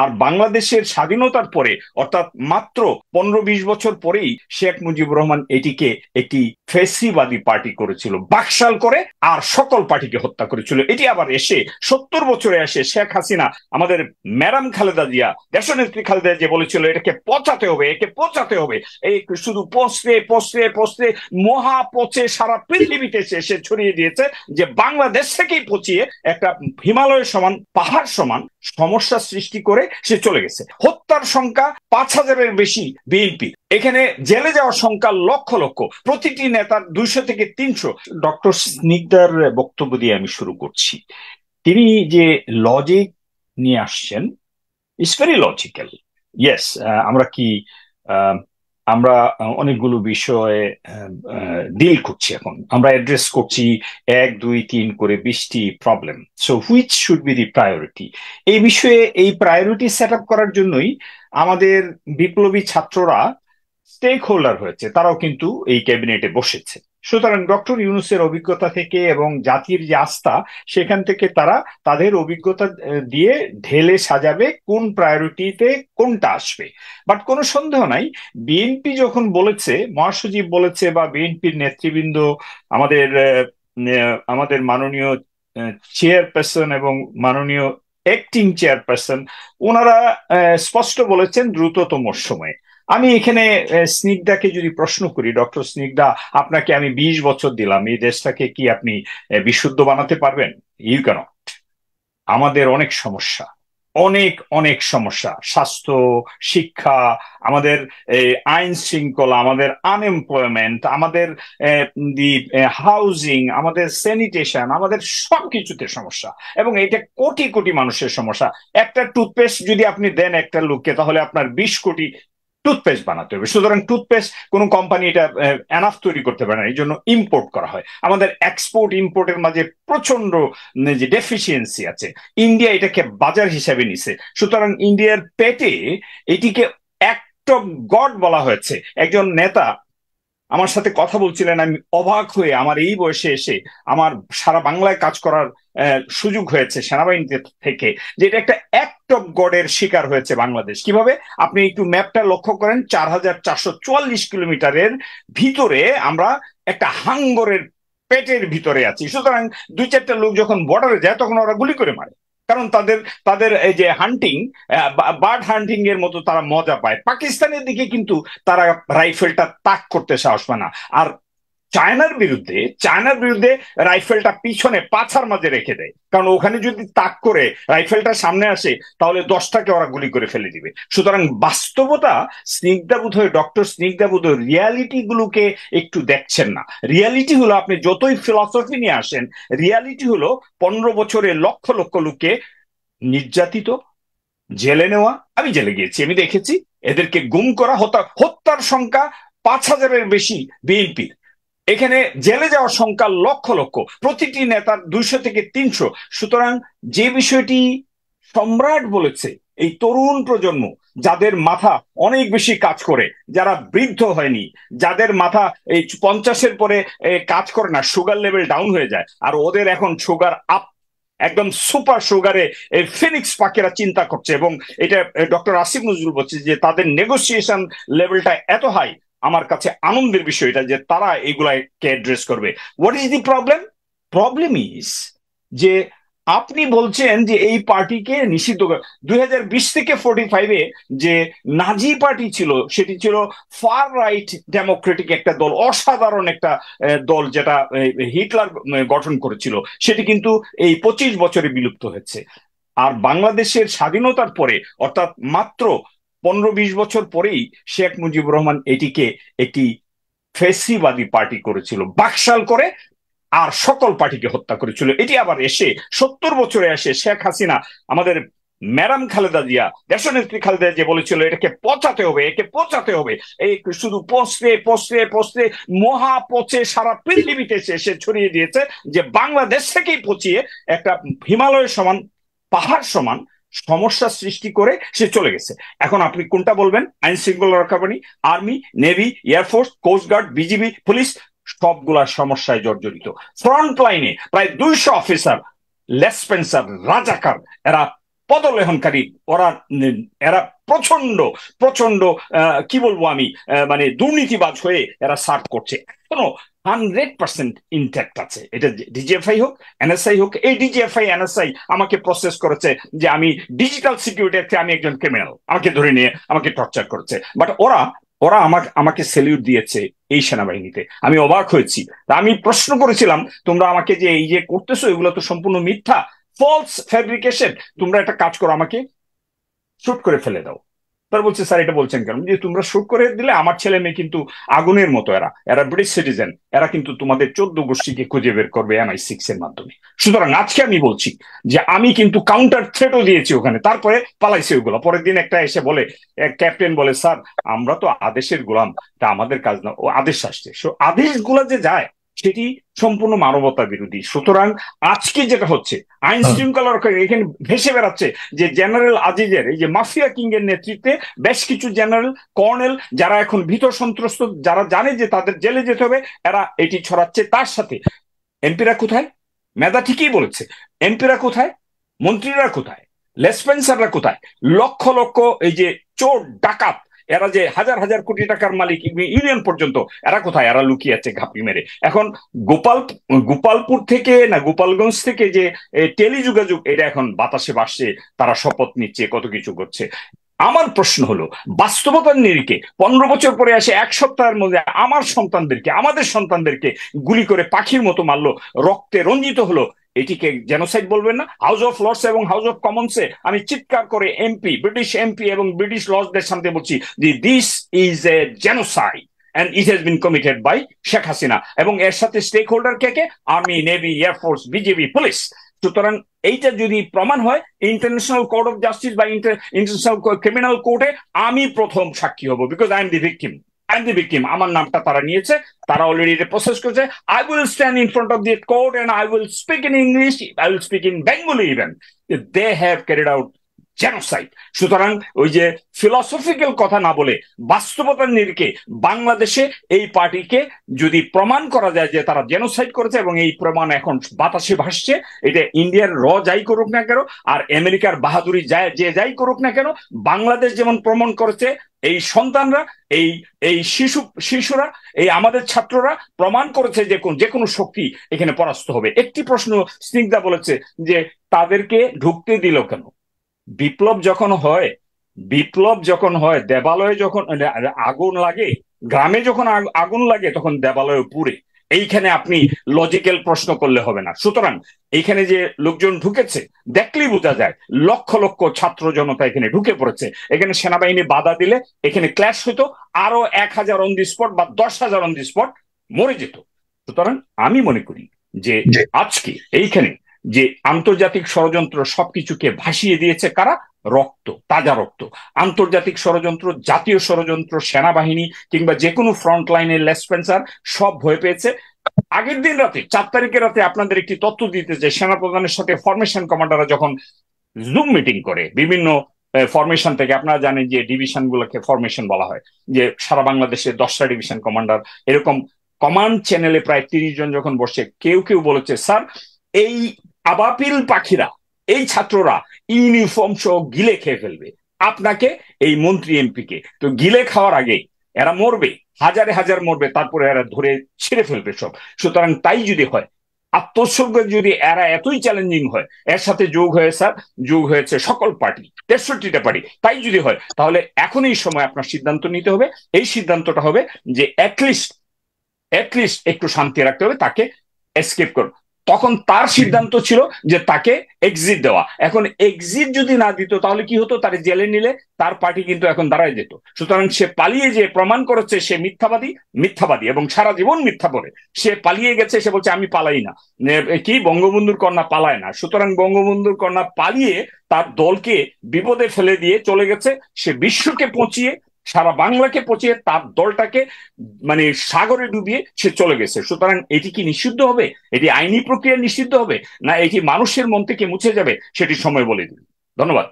আর বাংলাদেশের স্বাধীনতার পরে অর্থাৎ মাত্র 15-20 বছর পরেই শেখ মুজিবুর রহমান এটিকে একটি ফেসিবাদী পার্টি করেছিল, বাকশাল করে, আর সকল পার্টিকে হত্যা করেছিল। এটি আবার এসে 70 বছরে এসে শেখ হাসিনা, আমাদের ম্যাডাম খালেদা জিয়া, দেশনেত্রী খালেদা জিয়া বলেছিল এটাকে পচাতে হবে, একে পচাতে হবে। এই শুধু পচতে পচতে পচতে মহা পচে সারা পৃথিবীতে সে ছড়িয়ে দিয়েছে যে বাংলাদেশ থেকেই পচিয়ে একটা হিমালয়ের সমান, পাহাড় সমান সমস্যা সৃষ্টি করে সে চলে গেছে। হত্যার সংখ্যা 5,000-এর বেশি বিএনপি, এখানে জেলে যাওয়ার সংখ্যা লক্ষ লক্ষ, প্রতিটি নেতার 200 থেকে 300। ডক্টর স্নিগ্ধার বক্তব্য দিয়ে আমি শুরু করছি। তিনি যে লজিক নিয়ে আসছেন, ইটস ভেরি লজিক্যাল। ইয়েস, আমরা কি আমরা অনেকগুলো বিষয়ে ডিল করছি, এখন আমরা অ্যাড্রেস করছি 1, 2, 3 করে 20টি problem. So which should be the priority? এই বিষয়ে এই প্রায়োরিটি সেট আপ করার জন্যই আমাদের বিপ্লবী ছাত্ররা স্টেক হোল্ডার হয়েছে, তারাও কিন্তু এই ক্যাবিনেটে বসেছে। সুতরাং ডক্টর ইউনূসের অভিজ্ঞতা থেকে এবং জাতির যে আস্থা, সেখান থেকে তারা তাদের অভিজ্ঞতা দিয়ে ঢেলে সাজাবে কোন প্রায়োরিটিতে কোনটা আসবে। বাট কোনো সন্দেহ নাই, বিএনপি যখন বলেছে, মহাসচিব বলেছে বা বিএনপির নেতৃবৃন্দ, আমাদের আমাদের মাননীয় চেয়ারপারসন এবং মাননীয় অ্যাক্টিং চেয়ারপারসন, ওনারা স্পষ্ট বলেছেন দ্রুততম সময়ে। আমি এখানে স্নিগ্ধাকে যদি প্রশ্ন করি, ডক্টর স্নিগ্ধা, আপনাকে আমি 20 বছর দিলাম, এই দেশটাকে কি আপনি বিশুদ্ধ বানাতে পারবেন? You cannot. আমাদের অনেক সমস্যা, অনেক অনেক সমস্যা, স্বাস্থ্য, শিক্ষা, আমাদের আইন শৃঙ্খলা, আমাদের আনএমপ্লয়মেন্ট, আমাদের হাউজিং, আমাদের স্যানিটেশন, আমাদের সবকিছুতে সমস্যা, এবং এটা কোটি কোটি মানুষের সমস্যা। একটা টুথপেস্ট যদি আপনি দেন একটা লোককে, তাহলে আপনার 20 কোটি টুথপেস্ট বানাতে হবে। সুতরাং টুথপেস্ট কোনো কোম্পানি এটা এনাফ তৈরি করতে পারে না, এই জন্য ইম্পোর্ট করা হয়। আমাদের এক্সপোর্ট ইম্পোর্টের মাঝে প্রচন্ড যে ডেফিসিয়েন্সি আছে, ইন্ডিয়া এটাকে বাজার হিসাবে নিছে। সুতরাং ইন্ডিয়ার পেটে এটিকে অ্যাক্ট অফ গড বলা হয়েছে। একজন নেতা আমার সাথে কথা বলছিলেন, আমি অবাক হয়ে, আমার এই বয়সে এসে আমার সারা বাংলায় কাজ করার সুযোগ হয়েছে সেনাবাহিনী থেকে, যে এটা একটা অ্যাক্ট অফ গডের শিকার হয়েছে বাংলাদেশ। কিভাবে? আপনি একটু ম্যাপটা লক্ষ্য করেন, 4,444 কিলোমিটারের ভিতরে আমরা একটা হাঙ্গরের পেটের ভিতরে আছি। সুতরাং 2-4টা লোক যখন বর্ডারে যায়, তখন ওরা গুলি করে মারে, কারণ তাদের তাদের এই যে হান্টিং, বার্ড হান্টিং এর মতো তারা মজা পায়। পাকিস্তানের দিকে কিন্তু তারা রাইফেলটা তাক করতে সাহস পায় না। আর চায়নার বিরুদ্ধে রাইফেলটা পিছনে পাছার মাঝে রেখে দেয়, কারণ ওখানে যদি তাক করে রাইফেলটা সামনে আসে, তাহলে 10টাকে ওরা গুলি করে ফেলে দিবে। সুতরাং বাস্তবতা, ডক্টর স্নিগ্ধা বোধহয় রিয়ালিটি গুলোকে একটু দেখছেন না। রিয়ালিটি হলো, আপনি যতই ফিলসফি নিয়ে আসেন, রিয়ালিটি হলো 15 বছরে লক্ষ লক্ষ লোককে নির্যাতিত, জেলে নেওয়া। আমি জেলে গিয়েছি, আমি দেখেছি এদেরকে গুম করা, হত্যার সংখ্যা 5,000-এর বেশি বিএনপির, এখানে জেলে যাওয়ার সংখ্যা লক্ষ লক্ষ, প্রতিটি নেতার 200 থেকে 300। সুতরাং যে বিষয়টি সম্রাট বলেছে, এই তরুণ প্রজন্ম, যাদের মাথা অনেক বেশি কাজ করে, যারা বৃদ্ধ হয়নি, যাদের মাথা এই 50-এর পরে কাজ করে না, সুগার লেভেল ডাউন হয়ে যায়, আর ওদের এখন সুগার আপ, একদম সুপার সুগারে এই ফিনিক্স পাখিরা চিন্তা করছে। এবং এটা ডক্টর আসিফ নজরুল বলছে যে তাদের নেগোসিয়েশন লেভেলটা এত হাই। আমার কাছে আনন্দের বিষয় এটা যে তারা এগুলাকে অ্যাড্রেস করবে। What is the problem? Problem is যে আপনি বলছেন যে এই পার্টিকে নিষিদ্ধ 2020 থেকে 45-এ যে নাজি পার্টি ছিল, সেটি ছিল ফার রাইট ডেমোক্রেটিক একটা দল, অসাধারণ একটা দল, যেটা হিটলার গঠন করেছিল। সেটি কিন্তু এই 25 বছরে বিলুপ্ত হয়েছে। আর বাংলাদেশের স্বাধীনতার পরে অর্থাৎ মাত্র 15-20 বছর পরেই শেখ মুজিবুর রহমান এটিকে একটি ফেসিবাদী পার্টি করেছিল, বাকশাল করে, আর সকল পার্টিকে হত্যা করেছিল। এটি আবার এসে 70 বছরে এসে শেখ হাসিনা, আমাদের ম্যাডাম খালেদা জিয়া, দেশনেত্রী খালেদা জিয়া বলেছিল এটাকে পচাতে হবে, একে পচাতে হবে। এই শুধু পচতে পচতে পচতে মহা পচে সারা পৃথিবীতে সে ছড়িয়ে দিয়েছে যে বাংলাদেশ থেকেই পচিয়ে একটা হিমালয়ের সমান, পাহাড় সমান সমস্যা সৃষ্টি করে সে চলে গেছে। এখন আপনি কোনটা বলবেন? আইন শৃঙ্খলা রক্ষা বাহিনী, army, navy, air force, coast guard, BGB, police, সবগুলা সমস্যায় জর্জরিত। ফ্রন্ট লাইনে প্রায় 200 অফিসার, লেসপেন্সার, রাজাকার, এরা পদলেহনকারী ওরা, এরা প্রচন্ড প্রচন্ড কি বলবো আমি, মানে দুর্নীতিবাজ হয়ে এরা সার্ভ করছে, এখনো 100% ইনট্যাক্ট আছে। এটা ডিজিএফআই হোক, এনএসআই হোক। এই ডিজিএফআই এনএসআই আমাকে প্রসেস করেছে যে আমি ডিজিটাল সিকিউরিটিতে আমি একজন ক্রিমিনাল, আমাকে ধরে নিয়ে আমাকে টর্চার করেছে। বাট ওরা ওরা আমাকে সেলিউট দিয়েছে এই সেনাবাহিনীতে। আমি অবাক হয়েছি। তা আমি প্রশ্ন করেছিলাম, তোমরা আমাকে যে এই যে করতেছো এগুলো তো সম্পূর্ণ মিথ্যা, ফলস ফ্যাব্রিকেশন। তোমরা একটা কাজ করো, আমাকে শুট করে ফেলে দাও। তারা বলছে স্যার এটা বলছেন কেন? যে তোমরা শুট করে দিলে আমার ছেলে মেয়ে কিন্তু আগুনের মতো, এরা এরা ব্রিটিশ সিটিজেন, এরা কিন্তু তোমাদের 14 গোষ্ঠীকে খুঁজে বের করবে MI6 এর মাধ্যমে। সুতরাং আজকে আমি বলছি যে আমি কিন্তু কাউন্টার থ্রেটও দিয়েছি ওখানে, তারপরে পালাইছে ওগুলো। পরের দিন একটা এসে বলে, ক্যাপ্টেন বলে, স্যার আমরা তো আদেশের গোলাম, তা আমাদের কাজ না। ও আদেশ আসছে, আদেশগুলো যে যায় সেটি সম্পূর্ণ মানবতা বিরোধী। সুতরাং আজকে যেটা হচ্ছে, আইন শৃঙ্খলার এখানে ভেসে বেড়াচ্ছে যে জেনারেল আজিজের এই যে মাফিয়া কিং এর নেতৃত্বে বেশ কিছু জেনারেল কর্নেল যারা এখন ভীত সন্ত্রস্ত, যারা জানে যে তাদের জেলে যেতে হবে, এরা এটি ছড়াচ্ছে। তার সাথে এমপিরা কোথায়? মেধা ঠিকই বলেছে, এমপিরা কোথায়? মন্ত্রীরা কোথায়? লেসপেন্সাররা কোথায়? লক্ষ লক্ষ এই যে চোর ডাকাত, এরা যে হাজার হাজার কোটি টাকার মালিক, ইউনিয়ন পর্যন্ত, এরা কোথায়? এরা লুকিয়ে আছে ঘাপটি মেরে। এখন গোপালপুর থেকে না গোপালগঞ্জ থেকে যে টেলিযোগাযোগ, এটা এখন বাতাসে ভাসছে, তারা শপথ নিচ্ছে, কত কিছু করছে। আমার প্রশ্ন হলো, বাস্তবতার নিরিখে 15 বছর পরে আসে 1 সপ্তাহের মধ্যে আমার সন্তানদেরকে, আমাদের সন্তানদেরকে গুলি করে পাখির মতো মারলো, রক্তে রঞ্জিত হলো, এটিকে জেনোসাইড বলবেন না? হাউস অফ লর্ডস এবং হাউস অফ কমন্সে আমি চিৎকার করে ব্রিটিশ এমপি এবং ব্রিটিশ লর্ডসদের সামনে বলছি যে this is a genocide and it has been committed by Sheikh Hasina. এবং এর সাথে স্টেক হোল্ডার কে কে? Army, navy, air force, BJP, police. সুতরাং এইটা যদি প্রমাণ হয় ইন্টারন্যাশনাল কোর্ট অফ জাস্টিস বা ইন্টারন্যাশনাল ক্রিমিনাল কোর্টে, আমি প্রথম সাক্ষী হব, because I am the victim. আমার নামটা তারা নিয়েছে, তারা অলরেডি এটা প্রসেস করেছে। I will stand in front of the court and I will speak in English, I will speak in Bengali even, they have carried out genocide. সুতরাং ওই যে ফিলসফিক্যাল কথা না বলে বাস্তবতার নিরিখে বাংলাদেশে এই পার্টিকে যদি প্রমাণ করা যায় যে তারা জেনোসাইড করেছে, এবং এই প্রমাণ এখন বাতাসে ভাসছে, এটা ইন্ডিয়ার যাই করুক না কেন, আর আমেরিকার বাহাদুরি যাই করুক না কেন, বাংলাদেশ যেমন প্রমাণ করেছে, এই সন্তানরা, এই এই শিশুরা, এই আমাদের ছাত্ররা প্রমাণ করেছে যে কোনো শক্তি এখানে পরাস্ত হবে। একটি প্রশ্ন স্নিগ্ধা বলেছে যে তাদেরকে ঢুকতে দিল কেন? বিপ্লব যখন হয়, দেবালয়ে যখন আগুন লাগে, গ্রামে যখন আগুন লাগে, তখন দেবালয় পুড়ে। এইখানে আপনি লজিক্যাল প্রশ্ন করলে হবে না। সুতরাং এইখানে যে লোকজন ঢুকেছে দেখলেই বোঝা যায়, লক্ষ লক্ষ ছাত্র জনতা এখানে ঢুকে পড়েছে। এখানে সেনাবাহিনী বাধা দিলে এখানে ক্ল্যাশ হতো, আরো 1000 অন দি স্পট বা 10,000 অন দি স্পট মরে যেত। সুতরাং আমি মনে করি যে আজকে এইখানে যে আন্তর্জাতিক ষড়যন্ত্র সবকিছুকে ভাসিয়ে দিয়েছে কারা? রক্ত, তাজা রক্ত। আন্তর্জাতিক ষড়যন্ত্র, জাতীয় ষড়যন্ত্র, সেনাবাহিনী কিংবা যে কোনো ফ্রন্ট লাইনের লেসপেন্সার সব ভয় পেয়েছে। আগের দিন রাতে 4 তারিখের রাতে আপনাদের একটি তথ্য দিতে যে সেনাপ্রধানের সাথে ফরমেশন কমান্ডাররা যখন জুম মিটিং করে বিভিন্ন ফরমেশন থেকে, আপনারা জানেন যে ডিভিশন গুলোকে ফরমেশন বলা হয়, যে সারা বাংলাদেশে 10টা ডিভিশন কমান্ডার, এরকম কমান্ড চ্যানেলে প্রায় 30 জন যখন বসে, কেউ কেউ বলেছে স্যার এই আবাপিল পাখিরা, এই ছাত্ররা ইউনিফর্ম সহ গিলে খেয়ে ফেলবে আপনাকে, এই মন্ত্রী এমপি কে। তো গিলে খাওয়ার আগে এরা মরবে, হাজারে হাজার মরবে, তারপরে এরা ধরে ছেড়ে ফেলবে সব। সুতরাং তাই যদি হয়, আত্মোৎসর্গ যদি এরা এতই চ্যালেঞ্জিং হয়, এর সাথে যোগ হয়েছে সকল পার্টি, 63টা পার্টি, তাই যদি হয় তাহলে এখন এই সময় আপনার সিদ্ধান্ত নিতে হবে। এই সিদ্ধান্তটা হবে যে অ্যাটলিস্ট একটু শান্তি রাখতে হবে, তাকে এসকেপ করুন। তখন তার সিদ্ধান্ত ছিল যে তাকে এক্সিট দেওয়া। এখন এক্সিট যদি না দিত তাহলে কি হতো? তার জেলে নিলে তার পার্টি কিন্তু এখন দাঁড়ায় যেত। সুতরাং সে পালিয়ে যে প্রমাণ করেছে সে মিথ্যাবাদী এবং সারা জীবন মিথ্যা বলে সে পালিয়ে গেছে। সে বলছে আমি পালাই না, কি বঙ্গবন্ধুর কন্যা পালায় না। সুতরাং বঙ্গবন্ধুর কন্যা পালিয়ে তার দলকে বিপদে ফেলে দিয়ে চলে গেছে। সে বিশ্বকে পচিয়ে, সারা বাংলাকে পচিয়ে, তার দলটাকে মানে সাগরে ডুবিয়ে সে চলে গেছে। সুতরাং এটি কি নিষিদ্ধ হবে? এটি আইনি প্রক্রিয়া নিষিদ্ধ হবে, না এটি মানুষের মন থেকে মুছে যাবে? সেটি সময় বলে দিন। ধন্যবাদ।